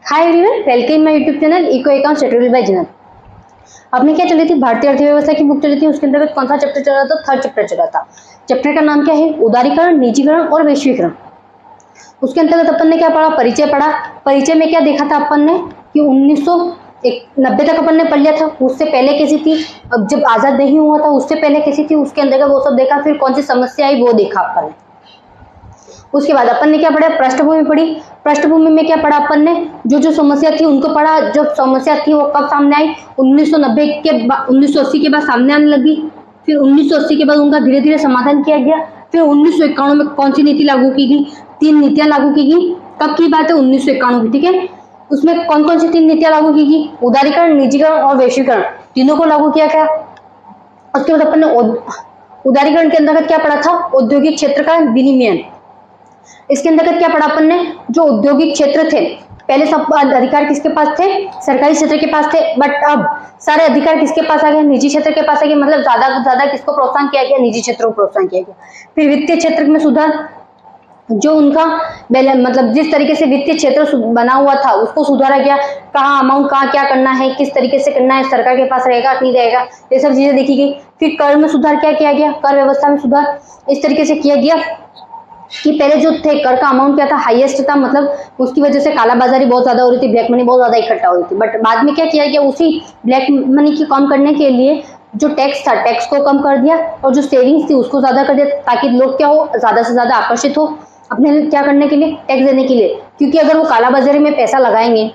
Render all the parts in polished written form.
Hi everyone, welcome my YouTube channel eco account schedule by Zeenat. आपने क्या चली थी, भारतीय अर्थव्यवस्था की बुक चली थी। उसके अंतर्गत कौन सा चैप्टर चल रहा था? थर्ड चैप्टर चल रहा था। चैप्टर का नाम क्या है? उदारीकरण, निजीकरण और वैश्वीकरण। उसके अंतर्गत अपन ने क्या पढ़ा? परिचय पढ़ा। परिचय में क्या देखा था अपन ने कि 1990 तक अपन ने पढ़ लिया था। उससे पहले कैसी थी, अब जब आजाद नहीं हुआ था उससे पहले कैसी थी, उसके अंतर्गत वो सब देखा। फिर कौन सी समस्या आई वो देखा अपन ने। उसके बाद अपन ने क्या पढ़ा? पृष्ठभूमि पढ़ी। पृष्ठभूमि में क्या पढ़ा अपन ने? जो समस्या थी उनको पढ़ा। जब समस्या थी वो कब सामने आई? 1980 के बाद सामने आने लगी। फिर 1980 के बाद उनका धीरे धीरे समाधान किया गया। फिर 1991 में कौन सी नीति लागू की गई? 3 नीतियां लागू की गई। कब की बात है? 1991 की। ठीक है, उसमें कौन कौन सी 3 नीतियां लागू की गई? उदारीकरण, निजीकरण और वैश्वीकरण, तीनों को लागू किया गया। उसके बाद अपन ने उदारीकरण के अंतर्गत क्या पढ़ा था? औद्योगिक क्षेत्र का विनियमन। इसके अंतर्गत क्या पढ़ा अपन ने? जो औद्योगिक क्षेत्र थे, पहले सब अधिकार किसके पास थे? सरकारी क्षेत्र के पास थे। बट अब सारे अधिकार किसके पास आ गए? निजी क्षेत्र के पास आ गए। मतलब ज्यादा किसको प्रोत्साहन किया गया? निजी क्षेत्र को प्रोत्साहन किया गया। फिर वित्तीय क्षेत्र में सुधार, जो उनका मतलब जिस तरीके से वित्तीय क्षेत्र बना हुआ था उसको सुधारा गया। कहाँ अमाउंट, कहाँ क्या करना है, किस तरीके से करना है, सरकार के पास रहेगा नहीं रहेगा, ये सब चीजें देखी गई। फिर कर में सुधार क्या किया गया? कर व्यवस्था में सुधार इस तरीके से किया गया कि पहले जो थे कर का अमाउंट क्या था? हाईएस्ट था। मतलब उसकी वजह से कालाबाजारी बहुत ज्यादा हो रही थी, ब्लैक मनी बहुत ज्यादा इकट्ठा हो रही थी। बट बाद में क्या किया गया? उसी ब्लैक मनी की कम करने के लिए जो टैक्स था, टैक्स को कम कर दिया और जो सेविंग्स थी उसको ज्यादा कर दिया, ताकि लोग क्या हो, ज्यादा से ज्यादा आकर्षित हो अपने क्या करने के लिए? टैक्स देने के लिए। क्योंकि अगर वो कालाबाजारी में पैसा लगाएंगे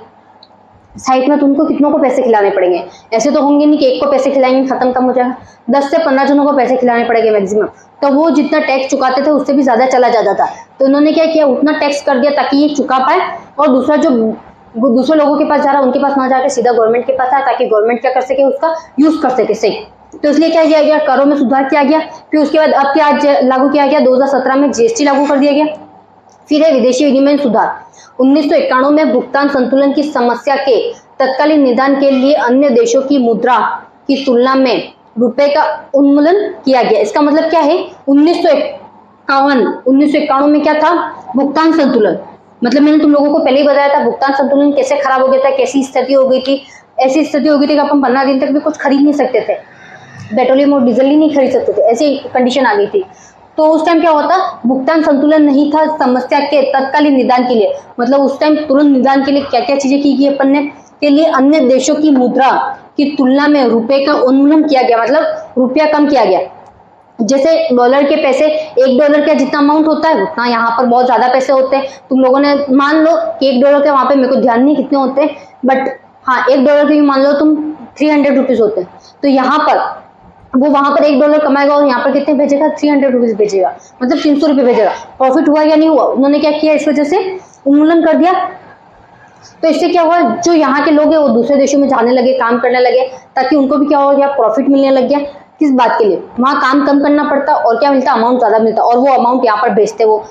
साइड में तो उनको कितनों को पैसे खिलाने पड़ेंगे। ऐसे तो होंगे नहीं कि एक को पैसे खिलाएंगे खत्म कम हो जाएगा। 10 से 15 जनों को पैसे खिलाने पड़ेंगे मैक्सिमम। तो वो जितना टैक्स चुकाते थे उससे भी ज्यादा चला जाता था। तो उन्होंने क्या किया? उतना टैक्स कर दिया ताकि ये चुका पाए, और दूसरा जो दूसरे लोगों के पास जा रहा है उनके पास ना जाकर सीधा गवर्नमेंट के पास आए, ताकि गवर्नमेंट क्या कर सके? उसका यूज कर सके सही। तो इसलिए क्या किया गया? करों में सुधार किया गया। फिर उसके बाद अब क्या लागू किया गया? 2017 में जीएसटी लागू कर दिया गया। फिर है विदेशी विनिमय सुधार। 1991 में भुगतान संतुलन की समस्या के तत्कालीन निदान के लिए अन्य देशों की मुद्रा की तुलना में रुपए का उन्मूलन किया गया। इसका मतलब क्या है? 1951 में क्या था? भुगतान संतुलन। मतलब मैंने तुम लोगों को पहले ही बताया था भुगतान संतुलन कैसे खराब हो गया था, कैसी स्थिति हो गई थी। ऐसी स्थिति हो गई थी कि अपन 15 दिन तक भी कुछ खरीद नहीं सकते थे, पेट्रोलियम और डीजल ही नहीं खरीद सकते थे, ऐसी कंडीशन आ गई थी। तो उस टाइम क्या होता? भुगतान संतुलन नहीं था समस्या के तत्कालीन निदान के लिए। मतलब उस टाइम तुरंत निदान के लिए क्या क्या चीजें की गई अपन ने? के लिए अन्य देशों की मुद्रा की तुलना में रुपए का उन्मूलन किया गया। मतलब रुपया कम किया गया। जैसे डॉलर के पैसे, $1 का जितना अमाउंट होता है उतना यहाँ पर बहुत ज्यादा पैसे होते हैं। तुम लोगों ने मान लो कि $1 के वहां पे मेरे को ध्यान नहीं कितने होते हैं, बट हाँ $1 के भी मान लो तुम 300 रुपीज होते हैं। तो यहाँ पर वो वहां पर $1 कमाएगा और यहाँ पर कितने भेजेगा? 300 रुपीज भेजेगा। मतलब 300 रुपये भेजेगा। प्रॉफिट हुआ या नहीं हुआ? उन्होंने क्या किया? इस वजह से उन्मूलन कर दिया। तो इससे क्या हुआ? जो यहाँ के लोग हैं वो दूसरे देशों में जाने लगे, काम करने लगे, ताकि उनको भी क्या हो गया? प्रॉफिट मिलने लग गया। किस बात के लिए? वहां काम कम करना पड़ता और क्या मिलता? अमाउंट ज्यादा मिलता, और वो अमाउंट यहाँ पर भेजते वो,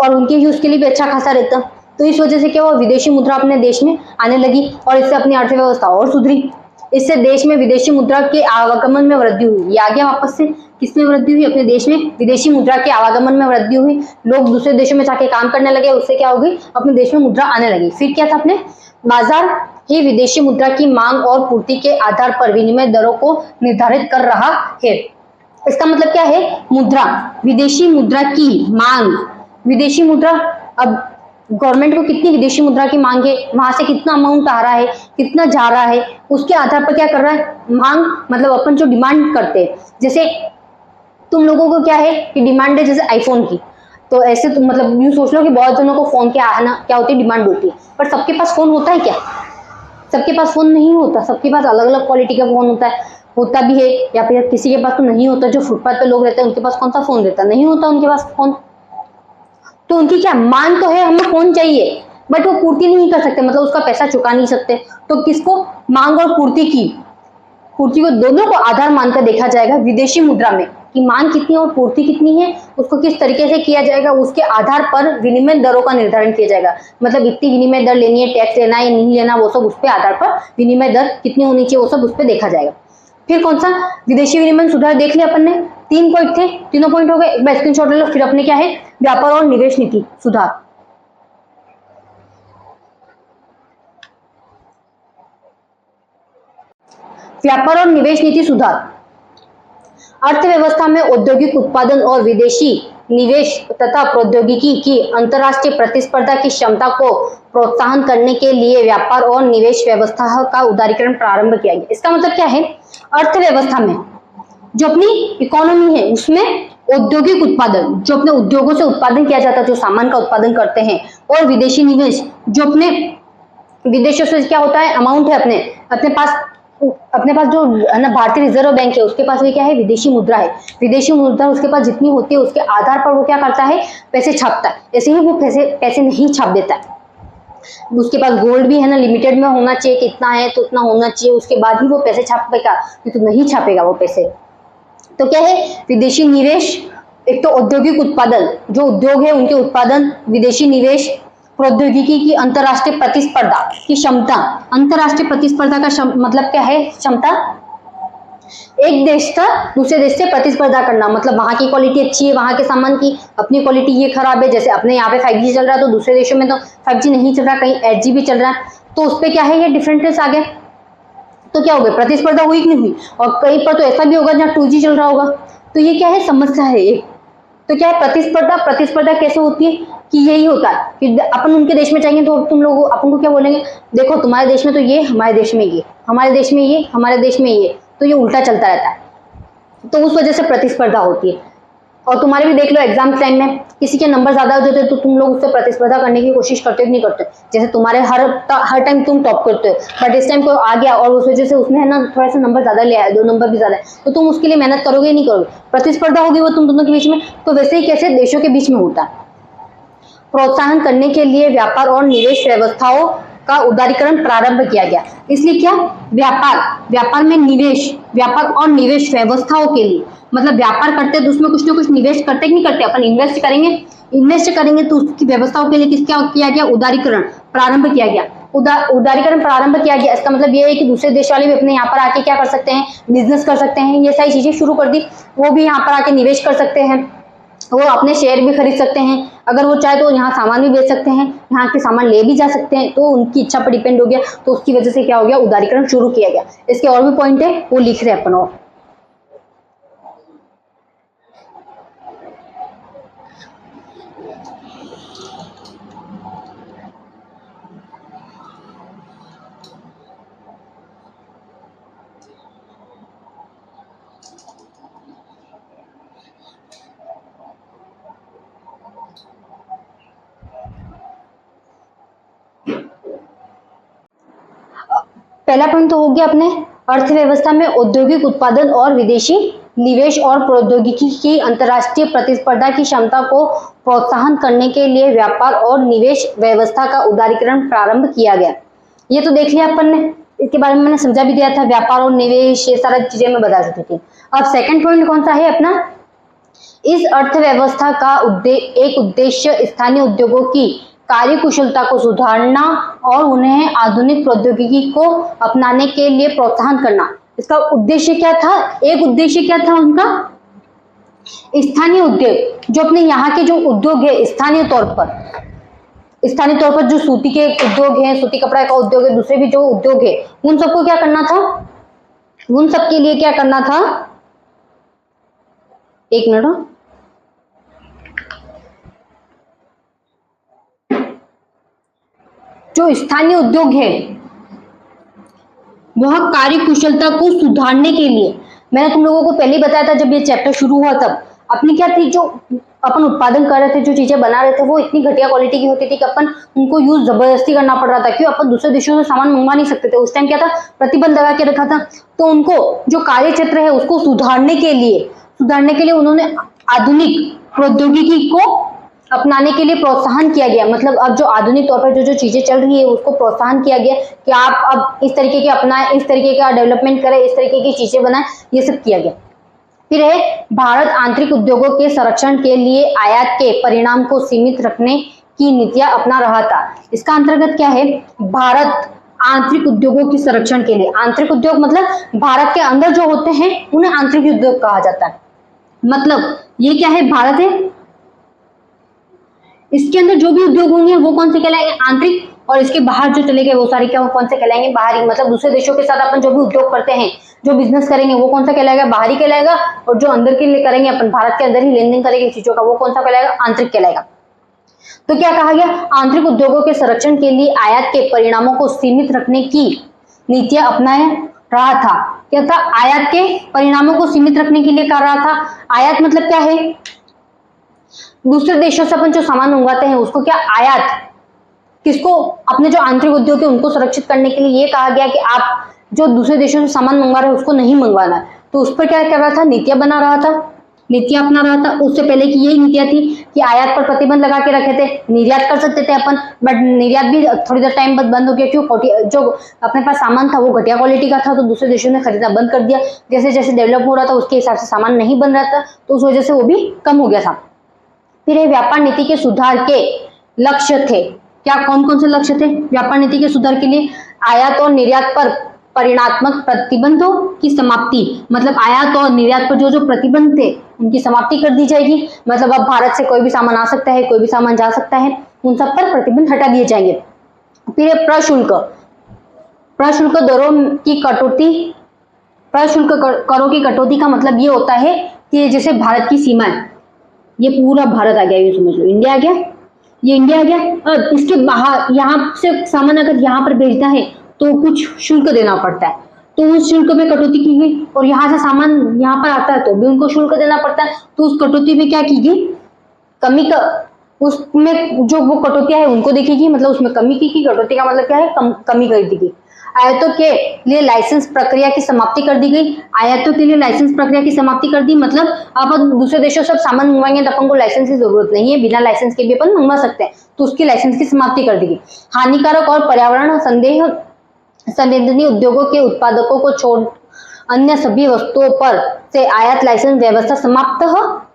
और उनके यूज के लिए भी अच्छा खासा रहता। तो इस वजह से क्या हुआ? विदेशी मुद्रा अपने देश में आने लगी और इससे अपनी अर्थव्यवस्था और सुधरी। इससे देश में विदेशी मुद्रा के आवागमन में वृद्धि हुई। ये आ गया वापस से, किसमें वृद्धि हुई? अपने देश में विदेशी मुद्रा के आवागमन में वृद्धि हुई। लोग दूसरे देशों में जाके काम करने लगे, उससे क्या होगी? अपने देश में मुद्रा आने लगी। फिर क्या था? अपने बाजार ही विदेशी मुद्रा की मांग और पूर्ति के आधार पर विनिमय दरों को निर्धारित कर रहा है। इसका मतलब क्या है? मुद्रा, विदेशी मुद्रा की मांग, विदेशी मुद्रा, अब गवर्नमेंट को कितनी विदेशी मुद्रा की मांग है, वहां से कितना अमाउंट आ रहा है, कितना जा रहा है, उसके आधार पर क्या कर रहा है? मांग, मतलब अपन जो डिमांड करते हैं। जैसे तुम लोगों को क्या है कि डिमांड है जैसे आईफोन की, तो ऐसे तुम मतलब यूं सोच लो कि बहुत जनों को फोन के आना क्या होती है? डिमांड होती है। पर सबके पास फोन होता है क्या? सबके पास फोन नहीं होता। सबके पास अलग अलग क्वालिटी का फोन होता है, होता भी है, या फिर किसी के पास तो नहीं होता। जो फुटपाथ पे लोग रहते हैं उनके पास कौन सा फोन रहता? नहीं होता उनके पास फोन। तो उनकी क्या मांग तो है, हमें फोन चाहिए, बट वो पूर्ति नहीं कर सकते, मतलब उसका पैसा चुका नहीं सकते। तो किसको? मांग और पूर्ति को दोनों को आधार मानकर देखा जाएगा विदेशी मुद्रा में कि मांग कितनी और पूर्ति कितनी है, उसको किस तरीके से किया जाएगा, उसके आधार पर विनिमय दरों का निर्धारण किया जाएगा। मतलब इतनी विनिमय दर लेनी है, टैक्स लेना है या नहीं लेना, वो सब उस पर आधार पर विनिमय दर कितनी होनी चाहिए वो सब उस पर देखा जाएगा। फिर कौन सा? विदेशी विनिमय सुधार देख लिया अपन ने। 3 पॉइंट थे, तीनों पॉइंट हो गए। एक बार स्क्रीनशॉट ले लो। फिर अपने क्या है? व्यापार और निवेश नीति सुधार। व्यापार और निवेश नीति सुधार। अर्थव्यवस्था में औद्योगिक उत्पादन और विदेशी निवेश तथा प्रौद्योगिकी की अंतर्राष्ट्रीय प्रतिस्पर्धा की क्षमता को प्रोत्साहन करने के लिए व्यापार और निवेश व्यवस्था का उदारीकरण प्रारंभ किया गया। इसका मतलब क्या है, अर्थव्यवस्था में जो अपनी इकोनॉमी है उसमें औद्योगिक उत्पादन, जो अपने उद्योगों से उत्पादन किया जाता है, जो सामान का उत्पादन करते हैं, और विदेशी निवेश, जो अपने विदेशों से क्या होता है, अमाउंट है अपने पास जो है ना, भारतीय रिजर्व बैंक है उसके पास भी क्या है, विदेशी मुद्रा है। विदेशी मुद्रा उसके पास जितनी होती है उसके आधार पर वो क्या करता है, पैसे छापता है। ऐसे ही वो पैसे नहीं छाप देता है। उसके पास गोल्ड भी है ना, लिमिटेड में होना चाहिए, कितना है तो उतना होना चाहिए, उसके बाद ही वो पैसे छापेगा, नहीं तो नहीं छापेगा वो पैसे। तो क्या है, विदेशी निवेश, एक तो औद्योगिक उत्पादन, जो उद्योग है उनके उत्पादन, विदेशी निवेश, प्रौद्योगिकी की अंतर्राष्ट्रीय प्रतिस्पर्धा की क्षमता। अंतर्राष्ट्रीय प्रतिस्पर्धा का मतलब क्या है, क्षमता, एक देश का दूसरे देश से प्रतिस्पर्धा करना, मतलब वहां की क्वालिटी अच्छी है, वहां के सामान की अपनी क्वालिटी ये खराब है। जैसे अपने यहाँ पे 5G चल रहा है तो दूसरे देशों में तो 5G नहीं चल रहा, कहीं 8G भी चल रहा है, तो उस पर क्या है, ये डिफरेंसेस आ गए। तो क्या हो गया, प्रतिस्पर्धा हुई कि नहीं हुई। और कहीं पर तो ऐसा भी होगा जहाँ 2G चल रहा होगा, तो ये क्या है, समस्या है एक। तो क्या है, प्रतिस्पर्धा कैसे होती है कि यही होता है कि अपन उनके देश में जाएंगे तो तुम लोग अपन को क्या बोलेंगे, देखो तुम्हारे देश में तो ये, हमारे देश में ये, हमारे देश में ये, हमारे देश में ये, तो ये उल्टा चलता रहता है। तो उस वजह से प्रतिस्पर्धा होती है। और तुम्हारे भी देख लो एग्जाम टाइम में किसी के नंबर ज्यादा हो जाते हैं तो तुम लोग उससे प्रतिस्पर्धा करने की कोशिश करते हो कि नहीं करते। जैसे तुम्हारे हर टाइम तुम टॉप करते हो, बट इस टाइम कोई आ गया और उस वजह से उसने है ना थोड़ा सा नंबर ज्यादा ले आया, 2 नंबर भी ज्यादा है, तो तुम उसके लिए मेहनत करोगे नहीं करोगे, प्रतिस्पर्धा होगी वो तुम दोनों के बीच में। तो वैसे ही कैसे देशों के बीच में होता है। प्रोत्साहन करने के लिए व्यापार और निवेश व्यवस्थाओं का उदारीकरण प्रारंभ किया गया। इसलिए क्या, व्यापार में निवेश, व्यापार और निवेश व्यवस्थाओं के लिए, मतलब व्यापार करते हैं तो उसमें कुछ ना कुछ निवेश करते कि नहीं करते, अपन इन्वेस्ट करेंगे तो उसकी व्यवस्थाओं के लिए किसका किया गया, उदारीकरण प्रारंभ किया गया। उदारीकरण प्रारंभ किया गया, इसका मतलब ये है कि दूसरे देश वाले भी अपने यहाँ पर आके क्या कर सकते हैं, बिजनेस कर सकते हैं। ये सारी चीजें शुरू कर दी, वो भी यहाँ पर आके निवेश कर सकते हैं, वो अपने शेयर भी खरीद सकते हैं, अगर वो चाहे तो यहाँ सामान भी बेच सकते हैं, यहाँ के सामान ले भी जा सकते हैं, तो उनकी इच्छा पर डिपेंड हो गया। तो उसकी वजह से क्या हो गया, उदारीकरण शुरू किया गया। इसके और भी पॉइंट है वो लिख रहे हैं अपन। और पहला पॉइंट तो हो गया अपने, अर्थव्यवस्था में औद्योगिक उत्पादन और विदेशी निवेश और प्रौद्योगिकी की अंतर्राष्ट्रीय प्रतिस्पर्धा की क्षमता को प्रोत्साहन करने के लिए व्यापार और निवेश व्यवस्था का उदारीकरण प्रारंभ किया गया। ये तो देख लिया अपन ने, इसके बारे में मैंने समझा भी दिया था, व्यापार और निवेश ये सारी चीजें मैं बता चुकी थी। अब सेकंड पॉइंट कौन सा है अपना, इस अर्थव्यवस्था का एक उद्देश्य स्थानीय उद्योगों की कार्यकुशलता को सुधारना और उन्हें आधुनिक प्रौद्योगिकी को अपनाने के लिए प्रोत्साहन करना। इसका उद्देश्य क्या था, एक उद्देश्य क्या था उनका, स्थानीय उद्योग, जो अपने यहाँ के जो उद्योग है स्थानीय तौर पर जो सूती के उद्योग है, सूती कपड़ा का उद्योग है, दूसरे भी जो उद्योग है, उन सबको क्या करना था, उन सबके लिए क्या करना था, एक मिनट, जो स्थानीय उद्योग है वह कार्यकुशलता को सुधारने के लिए, मैंने तुम लोगों को पहले बताया था जब ये चैप्टर शुरू हुआ तब, अपनी क्या थी, जो अपन उत्पादन कर रहे थे, जो चीजें बना रहे थे, वो इतनी घटिया क्वालिटी की होती थी कि अपन उनको यूज जबरदस्ती करना पड़ रहा था। क्यों, अपन दूसरे देशों से सामान मंगवा नहीं सकते थे। उस टाइम क्या था, प्रतिबंध लगा के रखा था। तो उनको जो कार्य क्षेत्र है उसको सुधारने के लिए उन्होंने आधुनिक प्रौद्योगिकी को अपनाने के लिए प्रोत्साहन किया गया। मतलब अब जो आधुनिक तौर पर जो चीजें चल रही है उसको प्रोत्साहन किया गया कि आप अब इस तरीके के अपनाएं, इस तरीके का डेवलपमेंट करें, इस तरीके की चीजें बनाएं, ये सब किया गया। फिर है, भारत आंतरिक उद्योगों के संरक्षण के लिए आयात के परिणाम को सीमित रखने की नीतियां अपना रहा था। इसका अंतर्गत क्या है, भारत आंतरिक उद्योगों के संरक्षण के लिए, आंतरिक उद्योग मतलब भारत के अंदर जो होते हैं उन्हें आंतरिक उद्योग कहा जाता है। मतलब ये क्या है, भारत है, इसके अंदर जो भी उद्योग होंगे वो कौन से कहलाएंगे, आंतरिक और इसके बाहर जो चले गए वो सारे क्या, कौन से कहलाएंगे, बाहरी। मतलब दूसरे देशों के साथ अपन जो भी उद्योग करते हैं, जो बिजनेस करेंगे, वो कौन सा कहलाएगा, बाहरी कहलाएगा। और जो अंदर के लिए करेंगे, अपन भारत के अंदर ही लेन देन करेंगे चीजों का, वो कौन सा कहलाएगा, आंतरिक कहलाएगा। तो क्या कहा गया, आंतरिक उद्योगों के संरक्षण के लिए आयात के परिणामों को सीमित रखने की नीतियां अपनाए रहा था। क्या था, आयात के परिणामों को सीमित रखने के लिए कर रहा था। आयात मतलब क्या है, दूसरे देशों से अपन जो सामान मंगवाते हैं उसको क्या, आयात, किसको, अपने जो आंतरिक उद्योग है उनको सुरक्षित करने के लिए ये कहा गया कि आप जो दूसरे देशों से सामान मंगवा रहे हैं उसको नहीं मंगवाना। तो उस पर क्या कर रहा था, नीतियां बना रहा था, नीतियां अपना रहा था। उससे पहले की यही नीतियां थी कि आयात पर प्रतिबंध लगा के रखे थे, निर्यात कर सकते थे अपन, बट निर्यात भी थोड़ी देर टाइम बाद बंद हो गया। क्यों, जो अपने पास सामान था वो घटिया क्वालिटी का था, तो दूसरे देशों ने खरीदना बंद कर दिया। जैसे जैसे डेवलप हो रहा था उसके हिसाब से सामान नहीं बन रहा था, तो उस वजह से वो भी कम हो गया था। फिर ये व्यापार नीति के सुधार के लक्ष्य थे। क्या, कौन कौन से लक्ष्य थे व्यापार नीति के सुधार के लिए, आयात और निर्यात पर परिणात्मक प्रतिबंधों की समाप्ति। मतलब आयात और निर्यात पर जो जो प्रतिबंध थे उनकी समाप्ति कर दी जाएगी। मतलब अब भारत से कोई भी सामान आ सकता है, कोई भी सामान जा सकता है, उन सब पर प्रतिबंध हटा दिए जाएंगे। फिर प्रशुल्क, प्रशुल्क दरों की कटौती, प्रशुल्क करों की कटौती का मतलब ये होता है कि जैसे भारत की सीमा है, ये पूरा भारत आ गया, ये समझ लो इंडिया आ गया, ये इंडिया आ गया, और इसके बाहर यहाँ से सामान अगर यहाँ पर भेजना है तो कुछ शुल्क देना पड़ता है, तो उस शुल्क में कटौती की गई। और यहाँ से सामान यहाँ पर आता है तो भी उनको शुल्क देना पड़ता है, तो उस कटौती में क्या की गई, कमी का, उसमें जो वो कटौतियां है उनको देखेगी, मतलब उसमें कमी की कटौती का मतलब क्या है, कमी कर दी गई। आयातों के लिए लाइसेंस प्रक्रिया की समाप्ति कर दी गई। आयातों के लिए लाइसेंस प्रक्रिया की समाप्ति कर दी, मतलब अब दूसरे देशों से सामान मंगवाएंगे तो अपन को लाइसेंस की जरूरत नहीं है, बिना लाइसेंस के भी अपन मंगवा सकते हैं, तो उसकी लाइसेंस की समाप्ति कर दी गई। हानिकारक और पर्यावरण संवेदनीय उद्योगों के उत्पादकों को छोड़ अन्य सभी वस्तुओं पर से आयात लाइसेंस व्यवस्था समाप्त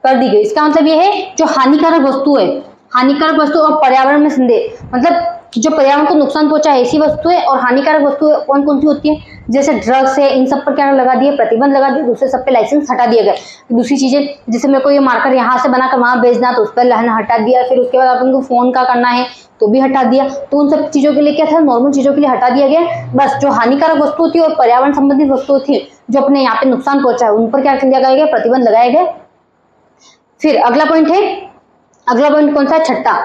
कर दी गई। इसका मतलब ये है जो हानिकारक वस्तु है, हानिकारक वस्तु और पर्यावरण में संदेह, मतलब जो पर्यावरण को नुकसान पहुंचाए ऐसी वस्तुएं, और हानिकारक वस्तुएं कौन कौन सी होती है, जैसे ड्रग्स है, इन सब पर क्या लगा दिए, प्रतिबंध लगा दिए, दूसरे सब पे लाइसेंस हटा दिए गए। दूसरी चीजें जैसे मेरे को ये मार्कर यहाँ से बनाकर वहां भेजना तो उस पर हटा दिया, फिर उसके बाद अपन को फोन का करना है तो भी हटा दिया। तो उन सब चीजों के लिए क्या था, नॉर्मल चीजों के लिए हटा दिया गया। बस जो हानिकारक वस्तु थी और पर्यावरण संबंधित वस्तु थी जो अपने यहाँ पे नुकसान पहुंचाए उन पर क्या कर दिया गया, प्रतिबंध लगाए गए। फिर अगला पॉइंट है, अगला पॉइंट कौन सा है, छठा,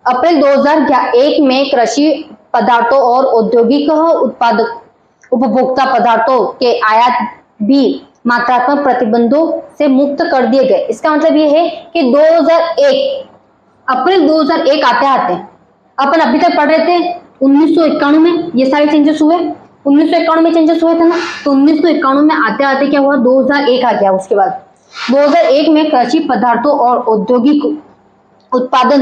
अप्रैल 2001 में कृषि पदार्थों और औद्योगिक उत्पादक उपभोक्ता पदार्थों के आयात भी मात्रात्मक प्रतिबंधों से मुक्त कर दिए गए। इसका मतलब ये है कि 2001, अप्रैल 2001 आते आते अपन अभी तक पढ़ रहे थे 1991 में ये सारे चेंजेस हुए, 1991 में चेंजेस हुए थे ना, तो 1991 में आते आते क्या हुआ, 2001 आ गया। उसके बाद 2001 में कृषि पदार्थों और औद्योगिक उत्पाद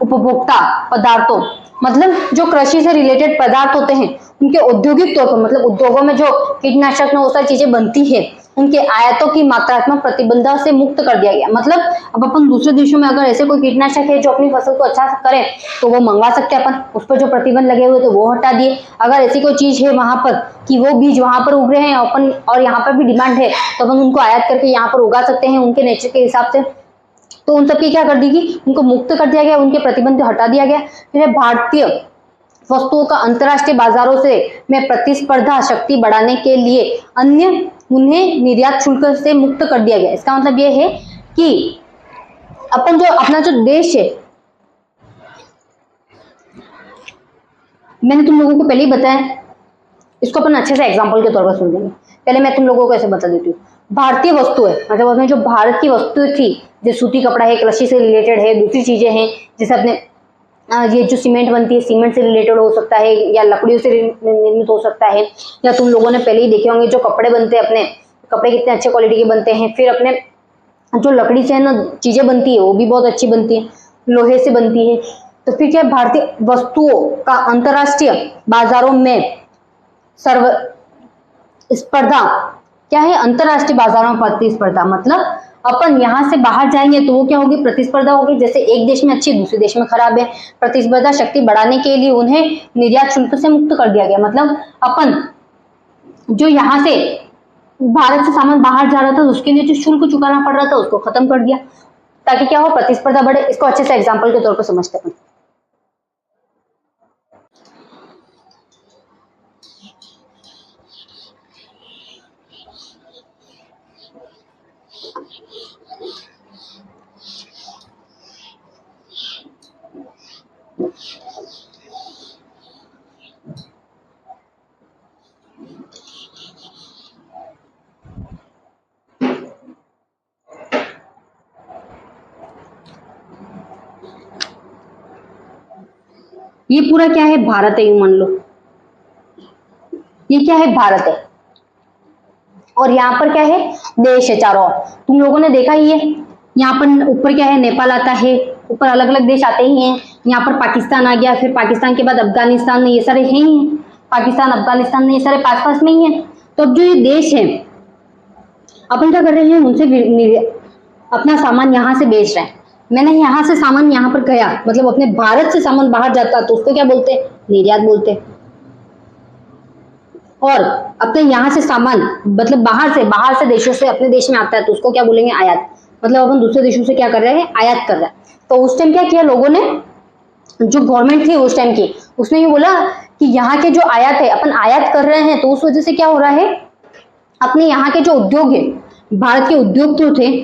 उपभोक्ता पदार्थों, मतलब जो कृषि से रिलेटेड पदार्थ होते हैं उनके औद्योगिक तौर पर, मतलब उद्योगों में जो कीटनाशक वो सारी चीजें बनती है, उनके आयातों की मात्रात्मक प्रतिबंध से मुक्त कर दिया गया। मतलब अब अपन दूसरे देशों में अगर ऐसे कोई कीटनाशक है जो अपनी फसल को अच्छा करे तो वो मंगवा सकते हैं अपन, उस पर जो प्रतिबंध लगे हुए थे वो हटा दिए। अगर ऐसी कोई चीज है वहां पर कि वो बीज वहां पर उग रहे हैं अपन और यहाँ पर भी डिमांड है तो अपन उनको आयात करके यहाँ पर उगा सकते हैं उनके नेचर के हिसाब से, तो उन सबकी क्या कर दी गई, उनको मुक्त कर दिया गया, उनके प्रतिबंध हटा दिया गया। फिर भारतीय वस्तुओं का अंतर्राष्ट्रीय बाजारों से में प्रतिस्पर्धा शक्ति बढ़ाने के लिए उन्हें निर्यात शुल्क से मुक्त कर दिया गया। इसका मतलब यह है कि अपन जो अपना जो देश है, मैंने तुम लोगों को पहले ही बताया, इसको अपन अच्छे से एग्जांपल के तौर पर सुन लेंगे। पहले मैं तुम लोगों को ऐसे बता देती हूँ, भारतीय वस्तु है, मतलब उसमें जो भारत की वस्तु थी, जो सूती कपड़ा है, कृषि से रिलेटेड है, दूसरी चीजें हैं जैसे अपने ये जो सीमेंट बनती है, सीमेंट से रिलेटेड हो सकता है या लकड़ियों से निर्मित हो सकता है, या तुम लोगों ने पहले ही देखे होंगे जो कपड़े बनते हैं, अपने कपड़े कितने अच्छे क्वालिटी के बनते हैं। फिर अपने जो लकड़ी से है ना चीजें बनती है वो भी बहुत अच्छी बनती है, लोहे से बनती है। तो फिर क्या, भारतीय वस्तुओं का अंतरराष्ट्रीय बाजारों में सर्व स्पर्धा क्या है, अंतरराष्ट्रीय बाजारों में प्रतिस्पर्धा, मतलब अपन यहाँ से बाहर जाएंगे तो वो क्या होगी, प्रतिस्पर्धा होगी। जैसे एक देश में अच्छी दूसरे देश में खराब है, प्रतिस्पर्धा शक्ति बढ़ाने के लिए उन्हें निर्यात शुल्क से मुक्त कर दिया गया। मतलब अपन जो यहाँ से भारत से सामान बाहर जा रहा था उसके लिए जो शुल्क चुकाना पड़ रहा था उसको खत्म कर दिया, ताकि क्या हो, प्रतिस्पर्धा बढ़े। इसको अच्छे से एग्जाम्पल के तौर पर समझते हैं। ये पूरा क्या है, भारत है, यूं मान लो ये क्या है, भारत है, और यहाँ पर क्या है, देश है चारों ओर। तुम लोगों ने देखा ही है, यहाँ पर ऊपर क्या है, नेपाल आता है, ऊपर अलग अलग देश आते ही हैं। यहाँ पर पाकिस्तान आ गया, फिर पाकिस्तान के बाद अफगानिस्तान, ये सारे हैं ही, पाकिस्तान अफगानिस्तान ये सारे पास पास में ही है। तो अब जो ये देश है, अपन क्या कर रहे हैं, उनसे अपना सामान यहाँ से बेच रहे हैं। मैंने यहाँ से सामान यहाँ पर गया, मतलब अपने भारत से सामान बाहर जाता तो उसको क्या बोलते हैं, निर्यात बोलते हैं। और अपने यहाँ से सामान मतलब बाहर से देशों से अपने देश में आता है तो उसको क्या बोलेंगे, आयात। मतलब अपन दूसरे देशों से क्या कर रहे हैं, आयात कर रहे हैं। तो उस टाइम क्या किया लोगों ने, जो गवर्नमेंट थी उस टाइम की, उसने ये बोला कि यहाँ के जो आयात है, अपन आयात कर रहे हैं तो उस वजह से क्या हो रहा है, अपने यहाँ के जो उद्योग है, भारत के उद्योग जो थे,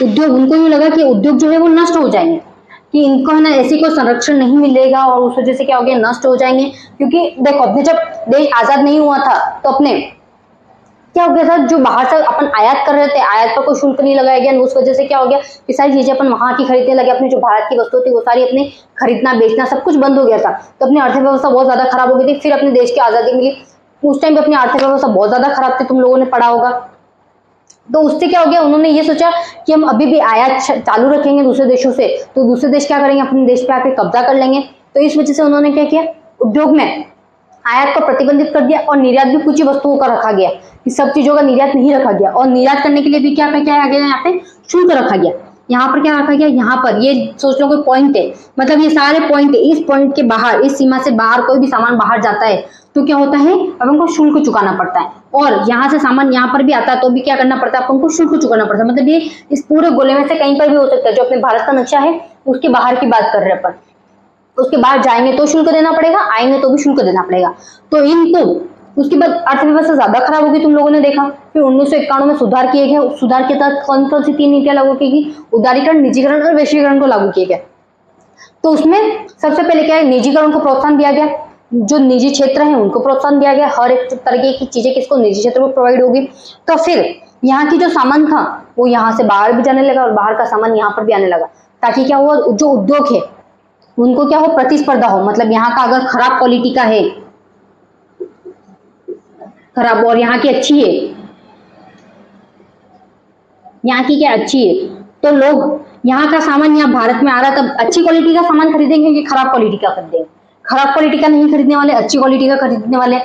उद्योग, उनको यूं लगा कि उद्योग जो है वो नष्ट हो जाएंगे, कि इनको है ना ऐसी कोई संरक्षण नहीं मिलेगा, और उस वजह से क्या हो गया, नष्ट हो जाएंगे। क्योंकि देखो, अपने जब देश आजाद नहीं हुआ था तो अपने क्या हो गया था, जो बाहर से अपन आयात कर रहे थे, आयात पर कोई शुल्क नहीं लगाया गया, उस वजह से क्या हो गया कि सारी चीजें अपन वहां की खरीदने लगे, अपनी जो भारत की वस्तु थी वो सारी अपने खरीदना बेचना सब कुछ बंद हो गया था। तो अपनी अर्थव्यवस्था बहुत ज्यादा खराब हो गई थी। फिर अपने देश की आजादी मिली, उस टाइम पे अपनी अर्थव्यवस्था बहुत ज्यादा खराब थी, तुम लोगों ने पढ़ा होगा। तो उससे क्या हो गया, उन्होंने ये सोचा कि हम अभी भी आयात चालू रखेंगे दूसरे देशों से, तो दूसरे देश क्या करेंगे, अपने देश पे आकर कब्जा कर लेंगे। तो इस वजह से उन्होंने क्या किया, उद्योग में आयात को प्रतिबंधित कर दिया, और निर्यात भी कुछ ही वस्तुओं का रखा गया, कि सब चीजों का निर्यात नहीं रखा गया। और निर्यात करने के लिए भी क्या आ गया, यहाँ पे शुल्क रखा गया। यहाँ पर क्या रखा गया, यहाँ पर ये सोच लो कोई पॉइंट है, मतलब ये सारे पॉइंट है, इस पॉइंट के बाहर, इस सीमा से बाहर कोई भी सामान बाहर जाता है तो क्या होता है, अपन को शुल्क चुकाना पड़ता है। और यहाँ से सामान यहाँ पर भी आता है तो भी क्या करना पड़ता है, अपन को शुल्क चुकाना पड़ता है। मतलब ये इस पूरे गोले में से कहीं पर भी हो सकता है। जो अपने भारत का नक्शा है उसके बाहर की बात कर रहे हैं अपन, उसके बाहर जाएंगे तो शुल्क देना पड़ेगा, आएंगे तो भी शुल्क देना पड़ेगा। तो इनको उसके बाद अर्थव्यवस्था ज्यादा खराब होगी, तुम लोगों ने देखा। फिर 1991 में सुधार किए गए, सुधार के तहत कौन कौन सी 3 नीतियां लागू की गई, उदारीकरण, निजीकरण और वैश्वीकरण को लागू किए गए। तो उसमें सबसे पहले क्या है, निजीकरण को प्रोत्साहन दिया गया, जो निजी क्षेत्र है उनको प्रोत्साहन दिया गया, हर एक तरीके की चीजें किसको, निजी क्षेत्र को प्रोवाइड होगी। तो फिर यहाँ की जो सामान था वो यहाँ से बाहर भी जाने लगा, और बाहर का सामान यहाँ पर भी आने लगा, ताकि क्या हुआ, जो उद्योग है उनको क्या हो, प्रतिस्पर्धा हो। मतलब यहाँ का अगर खराब क्वालिटी का है, खराब, और यहाँ की अच्छी है, यहाँ की क्या अच्छी है, तो लोग यहाँ का सामान यहाँ भारत में आ रहा है, तब अच्छी क्वालिटी का सामान खरीदेंगे कि खराब क्वालिटी का खरीदेंगे, खराब क्वालिटी का नहीं खरीदने वाले, अच्छी क्वालिटी का खरीदने वाले।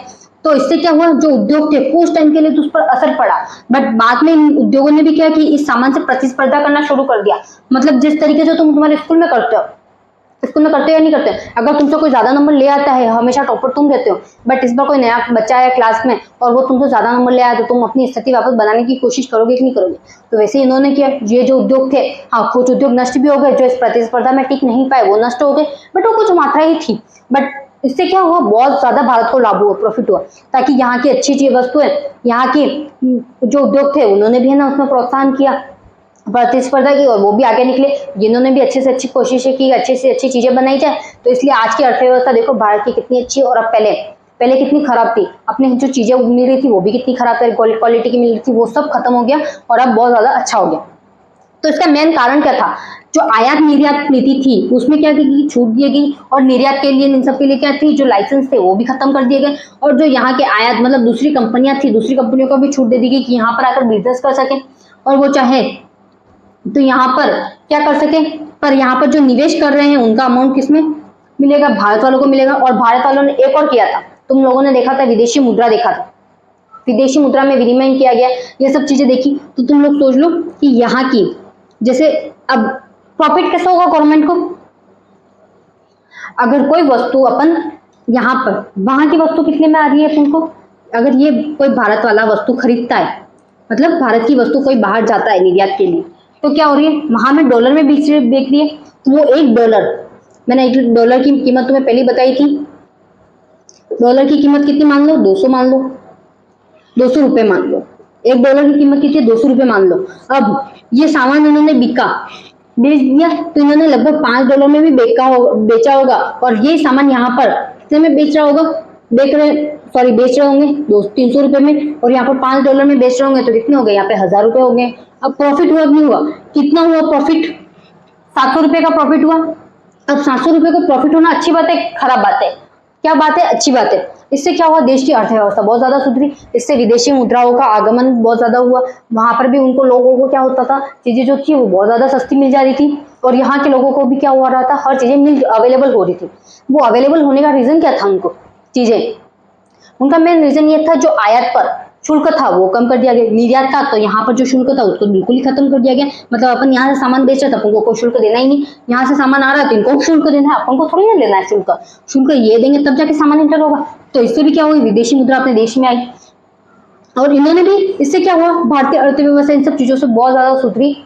तो इससे क्या हुआ, जो उद्योग थे कुछ टाइम के लिए तो उस पर असर पड़ा, बट बाद में इन उद्योगों ने भी क्या कि इस सामान से प्रतिस्पर्धा करना शुरू कर दिया। मतलब जिस तरीके से तुम तुम्हारे स्कूल में करते हो, स्कूल में करते हो या नहीं करते, अगर तुमसे कोई ज्यादा नंबर ले आता है, हमेशा टॉपर तुम रहते हो, बट इस बार कोई नया बच्चा आया क्लास में और वो तुमसे ज्यादा नंबर ले आया, तो तुम अपनी स्थिति वापस बनाने की कोशिश करोगे कि नहीं करोगे। तो वैसे इन्होंने किया, ये जो उद्योग थे, हाँ कुछ उद्योग नष्ट भी हो गए, जो इस प्रतिस्पर्धा में टिक नहीं पाए वो नष्ट हो गए, बट वो कुछ मात्रा ही थी। बट इससे क्या हुआ, बहुत ज्यादा भारत को लाभ हुआ, प्रॉफिट हुआ, ताकि यहाँ की अच्छी अच्छी वस्तुएं, यहाँ की जो उद्योग थे उन्होंने भी है ना उसमें प्रोत्साहन किया, प्रतिस्पर्धा की, और वो भी आगे निकले, जिन्होंने भी अच्छे से अच्छी कोशिशें की, अच्छे से अच्छी चीजें बनाई जाए। तो इसलिए आज की अर्थव्यवस्था देखो भारत की कितनी अच्छी, और अब पहले पहले कितनी खराब थी। अपने जो चीजें मिल रही थी वो भी कितनी खराब थी, क्वालिटी की मिल रही थी, वो सब खत्म हो गया और अब बहुत ज्यादा अच्छा हो गया। तो इसका मेन कारण क्या था, जो आयात निर्यात नीति थी उसमें क्या की छूट दी गई, और निर्यात के लिए इन सब के लिए क्या थी, जो लाइसेंस थे वो भी खत्म कर दिए गए, और जो यहाँ के आयात मतलब दूसरी कंपनियां थी, दूसरी कंपनियों को भी छूट दे दी गई कि यहाँ पर आकर बिजनेस कर सके, और वो चाहे तो यहाँ पर क्या कर सके। पर यहाँ पर जो निवेश कर रहे हैं उनका अमाउंट किसमें मिलेगा, भारत वालों को मिलेगा। और भारत वालों ने एक और किया था, तुम लोगों ने देखा था, विदेशी मुद्रा देखा था, विदेशी मुद्रा में विनिमय किया गया, ये सब चीजें देखी। तो तुम लोग सोच लो कि यहाँ की जैसे अब प्रॉफिट कैसा होगा गवर्नमेंट को, अगर कोई वस्तु अपन यहाँ पर, वहां की वस्तु कितने में आ रही है अपन को, अगर ये कोई भारत वाला वस्तु खरीदता है, मतलब भारत की वस्तु कोई बाहर जाता है निर्यात के लिए, तो क्या हो रही है, वहां में डॉलर में बेच रही है। तो वो $1, मैंने $1 की कीमत तुम्हें पहले बताई थी, डॉलर की कीमत कितनी मान लो, 200 मान लो, 200 रुपए मान लो, $1 की कीमत कितनी है, 200 रुपए मान लो। अब ये सामान उन्होंने बिका, बेच दिया तो इन्होंने लगभग $5 में भी बेचा होगा, और ये सामान यहाँ पर कितने में बेच रहा होगा, बेच रहे होंगे 300 रुपए में, और यहाँ पर $5 में बेच रहे होंगे तो कितने हो गए, यहाँ पे 1000 रुपए हो गए। अब प्रॉफिट हुआ नहीं हुआ, कितना हुआ प्रॉफिट, 700 रुपए का प्रॉफिट हुआ। अब 700 रुपए का प्रॉफिट होना अच्छी बात है, खराब बात है, क्या बात है, अच्छी बात है। इससे क्या हुआ, देश की अर्थव्यवस्था बहुत ज्यादा सुधरी, इससे विदेशी मुद्राओं का आगमन बहुत ज्यादा हुआ। वहां पर भी उनको लोगों को क्या होता था, चीजें जो थी वो बहुत ज्यादा सस्ती मिल जा रही थी, और यहाँ के लोगों को भी क्या हो रहा था, हर चीजें अवेलेबल हो रही थी। वो अवेलेबल होने का रीजन क्या था, उनको चीजें, उनका मेन रीजन ये था जो आयात पर शुल्क था वो कम कर दिया गया, निर्यात था तो यहाँ पर जो शुल्क था उसको बिल्कुल ही खत्म कर दिया गया। मतलब अपन यहाँ से सामान बेच रहे थे, अपन को कोई शुल्क देना ही नहीं, यहाँ से सामान आ रहा है तो इनको शुल्क देना है, अपन को थोड़ी ना लेना है शुल्क, शुल्क ये देंगे तब जाके सामान इंटर होगा। तो इससे भी क्या हुई, विदेशी मुद्रा अपने देश में आई, और इन्होंने भी, इससे क्या हुआ, भारतीय अर्थव्यवस्था इन सब चीजों से बहुत ज्यादा सुधरी।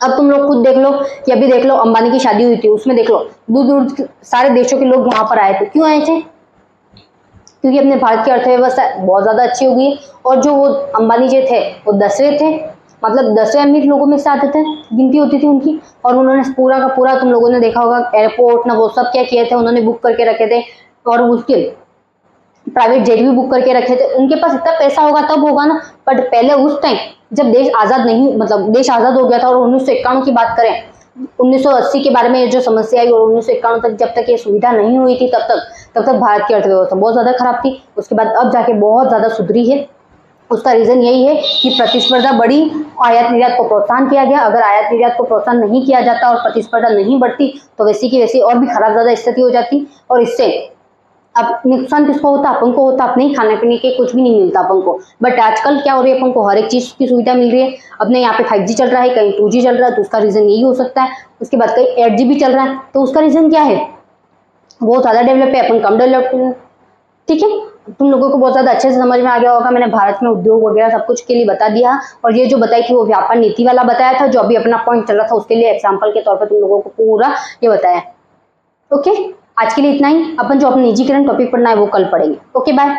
अब तुम लोग खुद देख लो कि अभी देख लो अंबानी की शादी हुई थी, उसमें देख लो दूर दूर सारे देशों के लोग वहां पर आए थे, क्यों आए थे, क्योंकि अपने भारत की अर्थव्यवस्था बहुत ज्यादा अच्छी हो गई। और जो वो अंबानी जी थे वो 10वें थे, मतलब 10वें अमीर लोगों में से आते थे, गिनती होती थी उनकी, और उन्होंने पूरा का पूरा, तुम लोगों ने देखा होगा एयरपोर्ट ना वो सब क्या किए थे, उन्होंने बुक करके रखे थे, और उसके प्राइवेट जेट भी बुक करके रखे थे। उनके पास इतना पैसा होगा तब होगा ना, बट पहले उस टाइम जब देश आजाद नहीं, मतलब देश आजाद हो गया था, और 1991 की बात करें, 1980 के बारे में जो समस्या आई, और 1991 तक जब तक ये सुविधा नहीं हुई थी तब तक भारत की अर्थव्यवस्था बहुत ज्यादा खराब थी। उसके बाद अब जाके बहुत ज्यादा सुधरी है। उसका रीजन यही है कि प्रतिस्पर्धा बढ़ी, आयात निर्यात को प्रोत्साहन किया गया। अगर आयात निर्यात को प्रोत्साहन नहीं किया जाता और प्रतिस्पर्धा नहीं बढ़ती तो वैसी की वैसी और भी खराब ज्यादा स्थिति हो जाती, और इससे अब नुकसान किसको होता, अपन को होता, अपने ही खाने पीने के कुछ भी नहीं मिलता अपन को। बट आजकल क्या हो रही है, अपन को हर एक चीज की सुविधा मिल रही है। अपने यहाँ पे 5G चल रहा है, कहीं 2G चल रहा है, तो उसका रीजन यही हो सकता है। उसके बाद कहीं 8G भी चल रहा है, तो उसका रीजन क्या है, बहुत ज्यादा डेवलप है, अपन कम डेवलप है। ठीक है, तुम लोगों को बहुत ज्यादा अच्छे से समझ में आ गया होगा। मैंने भारत में उद्योग वगैरह सब कुछ के लिए बता दिया, और ये जो बताई थी वो व्यापार नीति वाला बताया था, जो अभी अपना पॉइंट चल रहा था उसके लिए एग्जाम्पल के तौर पर तुम लोगों को पूरा ये बताया। ओके, आज के लिए इतना ही। अपन जो अपने निजीकरण टॉपिक पढ़ना है वो कल पढ़ेंगे। Okay, bye.